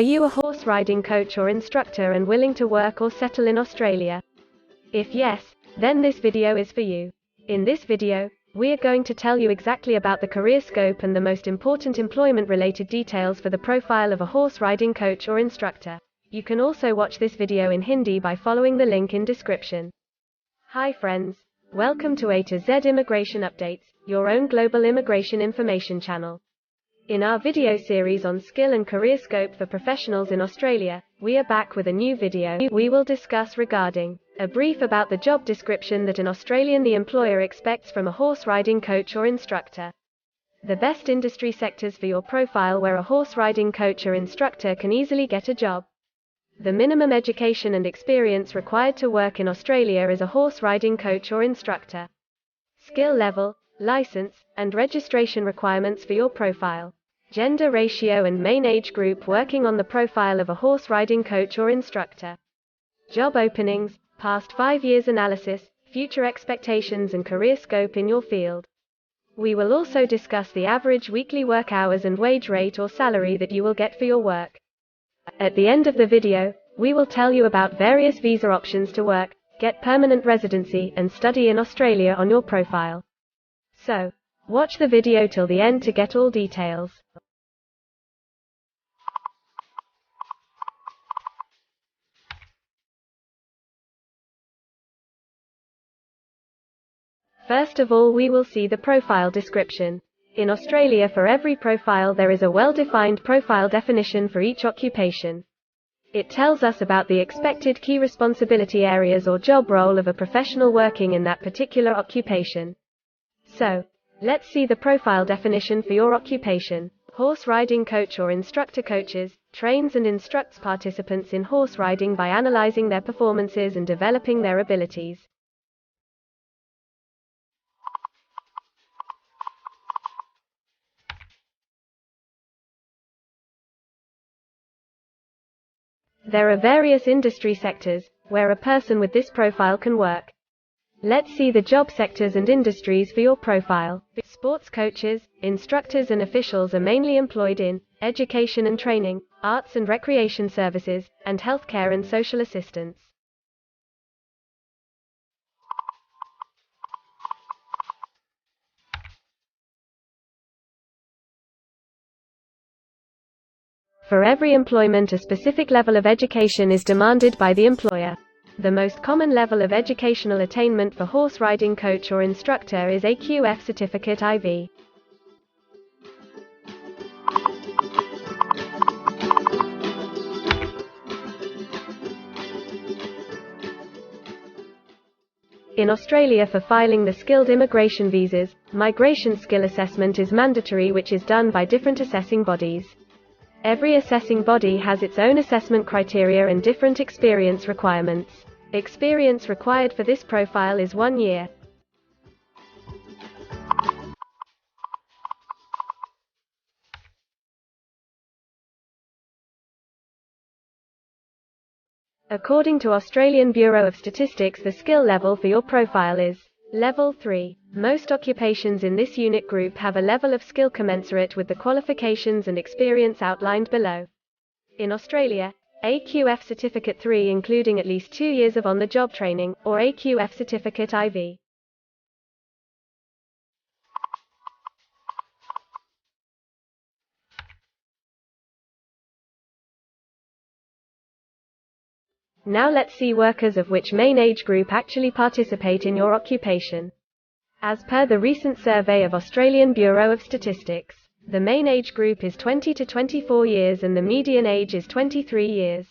Are you a horse riding coach or instructor and willing to work or settle in Australia? If yes, then this video is for you. In this video, we are going to tell you exactly about the career scope and the most important employment-related details for the profile of a horse riding coach or instructor. You can also watch this video in Hindi by following the link in description. Hi friends, welcome to A to Z Immigration Updates, your own global immigration information channel. In our video series on skill and career scope for professionals in Australia, we are back with a new video. We will discuss regarding a brief about the job description that an Australian the employer expects from a horse riding coach or instructor. The best industry sectors for your profile where a horse riding coach or instructor can easily get a job. The minimum education and experience required to work in Australia as a horse riding coach or instructor. Skill level, license, and registration requirements for your profile. Gender ratio and main age group working on the profile of a horse riding coach or instructor. Job openings, past 5 years analysis, future expectations and career scope in your field. We will also discuss the average weekly work hours and wage rate or salary that you will get for your work. At the end of the video, we will tell you about various visa options to work, get permanent residency and study in Australia on your profile. So, watch the video till the end to get all details. First of all, we will see the profile description. In Australia, for every profile there is a well-defined profile definition for each occupation. It tells us about the expected key responsibility areas or job role of a professional working in that particular occupation. So, let's see the profile definition for your occupation. Horse riding coach or instructor coaches, trains and instructs participants in horse riding by analysing their performances and developing their abilities. There are various industry sectors where a person with this profile can work. Let's see the job sectors and industries for your profile. Sports coaches, instructors and officials are mainly employed in education and training, arts and recreation services, and healthcare and social assistance. For every employment, a specific level of education is demanded by the employer. The most common level of educational attainment for horse riding coach or instructor is AQF Certificate IV. In Australia, for filing the skilled immigration visas, migration skill assessment is mandatory, which is done by different assessing bodies. Every assessing body has its own assessment criteria and different experience requirements. Experience required for this profile is 1 year. According to Australian Bureau of Statistics, the skill level for your profile is Level 3. Most occupations in this unit group have a level of skill commensurate with the qualifications and experience outlined below. In Australia, AQF Certificate 3 including at least 2 years of on-the-job training, or AQF Certificate IV. Now let's see workers of which main age group actually participate in your occupation. As per the recent survey of Australian Bureau of Statistics, the main age group is 20 to 24 years and the median age is 23 years.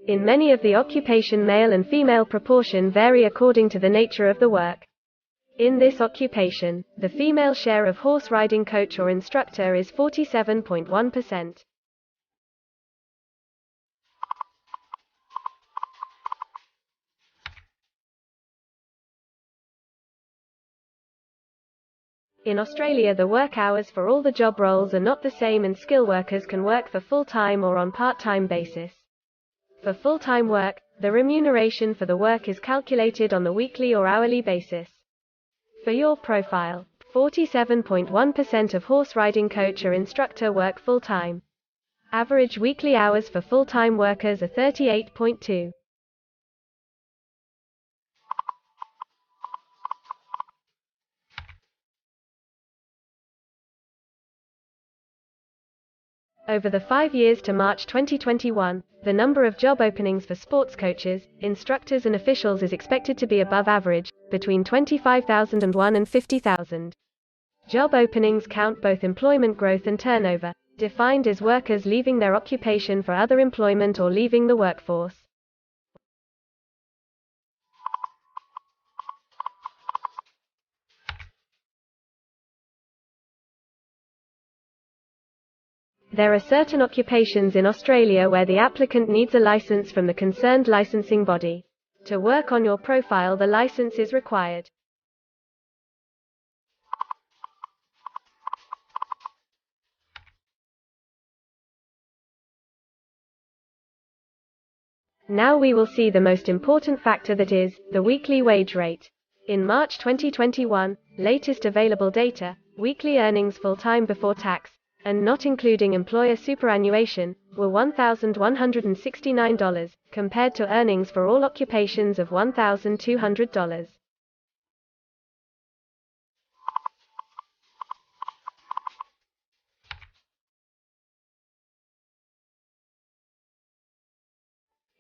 In many of the occupation, male and female proportion vary according to the nature of the work. In this occupation, the female share of horse riding coach or instructor is 47.1%. In Australia, the work hours for all the job roles are not the same and skill workers can work for full-time or on part-time basis. For full-time work, The remuneration for the work is calculated on the weekly or hourly basis. For your profile, 47.1% of horse riding coach or instructor work full-time. Average weekly hours for full-time workers are 38.2. Over the 5 years to March 2021, the number of job openings for sports coaches, instructors and officials is expected to be above average, between 25,001 and 50,000. Job openings count both employment growth and turnover, defined as workers leaving their occupation for other employment or leaving the workforce. There are certain occupations in Australia where the applicant needs a license from the concerned licensing body. To work on your profile, the license is required. Now we will see the most important factor, that is, the weekly wage rate. In March 2021, latest available data, weekly earnings full-time before tax, and not including employer superannuation, were $1,169, compared to earnings for all occupations of $1,200.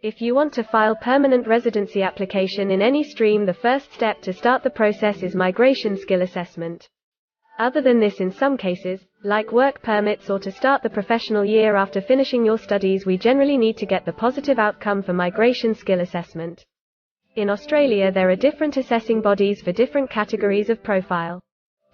If you want to file permanent residency application in any stream, the first step to start the process is migration skill assessment. Other than this, in some cases, like work permits or to start the professional year after finishing your studies, we generally need to get the positive outcome for migration skill assessment. In Australia, there are different assessing bodies for different categories of profile.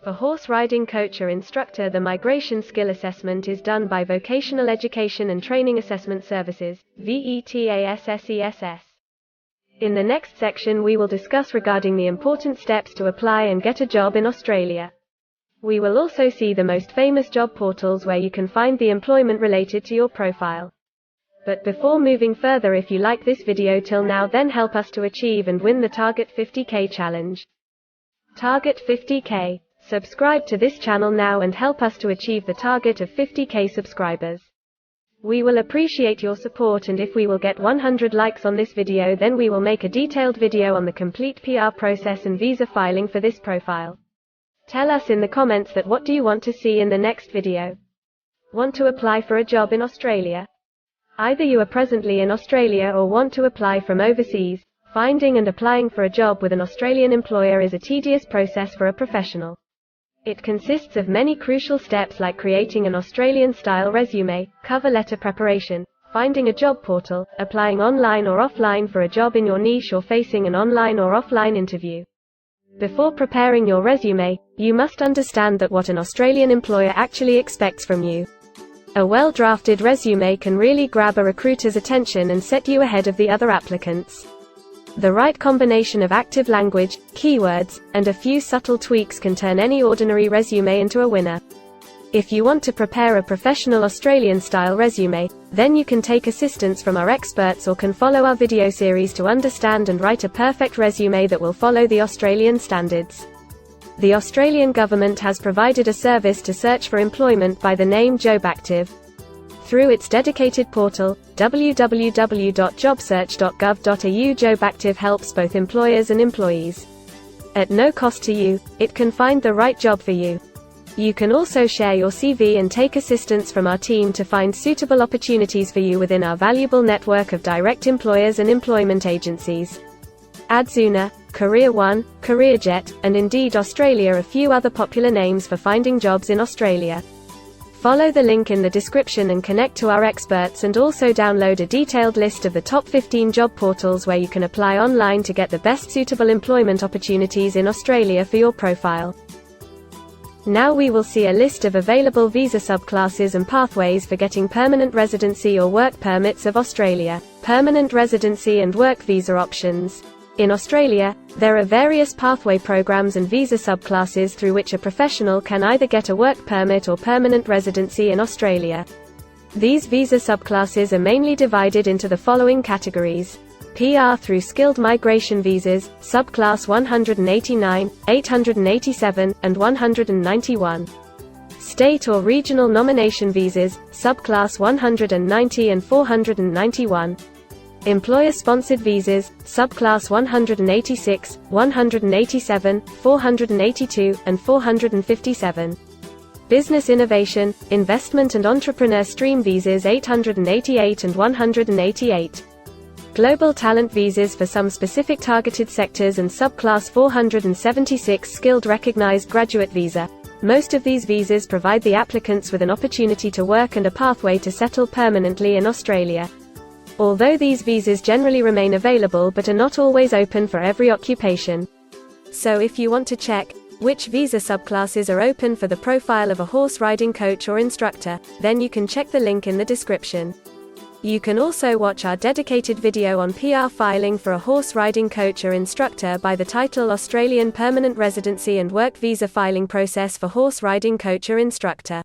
For horse riding coach or instructor, the migration skill assessment is done by Vocational Education and Training Assessment Services, VETASSESS. In the next section we will discuss regarding the important steps to apply and get a job in Australia. We will also see the most famous job portals where you can find the employment related to your profile. But before moving further, if you like this video till now, then help us to achieve and win the Target 50K challenge. Target 50K. Subscribe to this channel now and help us to achieve the target of 50K subscribers. We will appreciate your support, and if we will get 100 likes on this video, then we will make a detailed video on the complete PR process and visa filing for this profile. Tell us in the comments that what do you want to see in the next video. Want to apply for a job in Australia? Either you are presently in Australia or want to apply from overseas. Finding and applying for a job with an Australian employer is a tedious process for a professional. It consists of many crucial steps like creating an Australian-style resume, cover letter preparation, finding a job portal, applying online or offline for a job in your niche, or facing an online or offline interview. Before preparing your resume, you must understand that what an Australian employer actually expects from you. A well-drafted resume can really grab a recruiter's attention and set you ahead of the other applicants. The right combination of active language, keywords, and a few subtle tweaks can turn any ordinary resume into a winner. If you want to prepare a professional Australian-style resume, then you can take assistance from our experts or can follow our video series to understand and write a perfect resume that will follow the Australian standards. The Australian government has provided a service to search for employment by the name JobActive. Through its dedicated portal, www.jobsearch.gov.au, JobActive helps both employers and employees. At no cost to you, it can find the right job for you. You can also share your CV and take assistance from our team to find suitable opportunities for you within our valuable network of direct employers and employment agencies. Adzuna, Career One, CareerJet, and Indeed Australia are a few other popular names for finding jobs in Australia. Follow the link in the description and connect to our experts, and also download a detailed list of the top 15 job portals where you can apply online to get the best suitable employment opportunities in Australia for your profile. Now we will see a list of available visa subclasses and pathways for getting permanent residency or work permits of Australia. Permanent residency and work visa options. In Australia, there are various pathway programs and visa subclasses through which a professional can either get a work permit or permanent residency in Australia. These visa subclasses are mainly divided into the following categories: PR through skilled migration visas, subclass 189, 887, and 191. State or regional nomination visas, subclass 190 and 491. Employer-sponsored visas, subclass 186, 187, 482, and 457. Business innovation, investment and entrepreneur stream visas 888 and 188. Global talent visas for some specific targeted sectors and subclass 476 skilled recognized graduate visa. Most of these visas provide the applicants with an opportunity to work and a pathway to settle permanently in Australia. Although these visas generally remain available but are not always open for every occupation. So if you want to check which visa subclasses are open for the profile of a horse riding coach or instructor, then you can check the link in the description. You can also watch our dedicated video on PR filing for a horse riding coach or instructor by the title Australian Permanent Residency and Work Visa Filing Process for Horse Riding Coach or Instructor.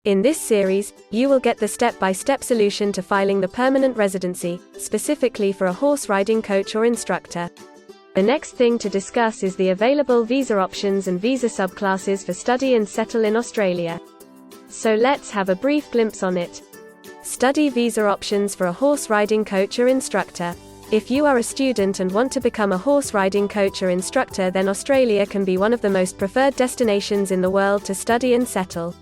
In this series, you will get the step-by-step solution to filing the permanent residency, specifically for a horse riding coach or instructor. The next thing to discuss is the available visa options and visa subclasses for study and settle in Australia. So let's have a brief glimpse on it. Study visa options for a horse riding coach or instructor. If you are a student and want to become a horse riding coach or instructor, then Australia can be one of the most preferred destinations in the world to study and settle.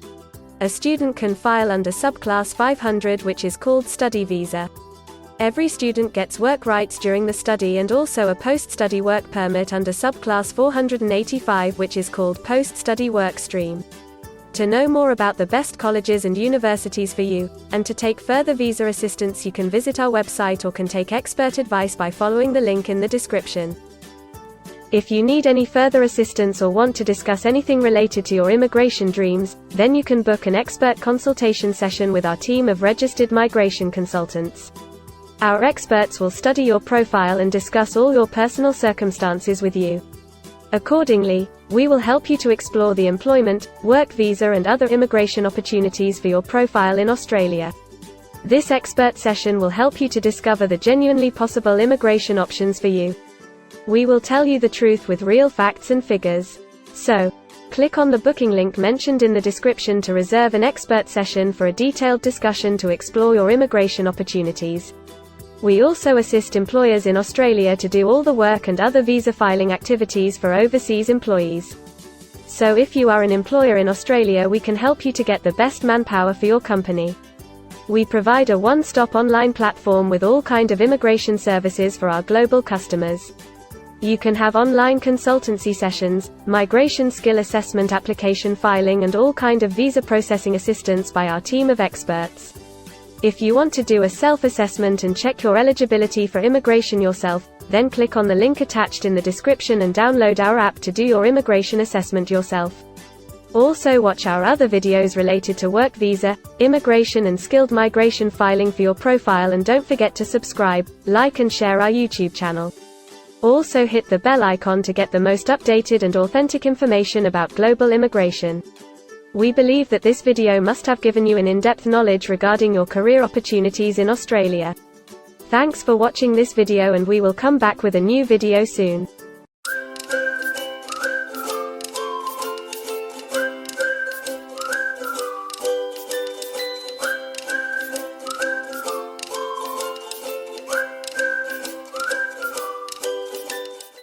A student can file under subclass 500, which is called study visa. Every student gets work rights during the study and also a post-study work permit under subclass 485, which is called post-study work stream. To know more about the best colleges and universities for you, and to take further visa assistance, you can visit our website or can take expert advice by following the link in the description. If you need any further assistance or want to discuss anything related to your immigration dreams, then you can book an expert consultation session with our team of registered migration consultants. Our experts will study your profile and discuss all your personal circumstances with you. Accordingly, we will help you to explore the employment, work visa and other immigration opportunities for your profile in Australia. This expert session will help you to discover the genuinely possible immigration options for you. We will tell you the truth with real facts and figures. So, click on the booking link mentioned in the description to reserve an expert session for a detailed discussion to explore your immigration opportunities. We also assist employers in Australia to do all the work and other visa filing activities for overseas employees. So if you are an employer in Australia, we can help you to get the best manpower for your company. We provide a one-stop online platform with all kind of immigration services for our global customers. You can have online consultancy sessions, migration skill assessment, application filing and all kind of visa processing assistance by our team of experts. If you want to do a self-assessment and check your eligibility for immigration yourself, then click on the link attached in the description and download our app to do your immigration assessment yourself. Also watch our other videos related to work visa, immigration and skilled migration filing for your profile, and don't forget to subscribe, like and share our YouTube channel. Also hit the bell icon to get the most updated and authentic information about global immigration. We believe that this video must have given you an in-depth knowledge regarding your career opportunities in Australia. Thanks for watching this video, and we will come back with a new video soon.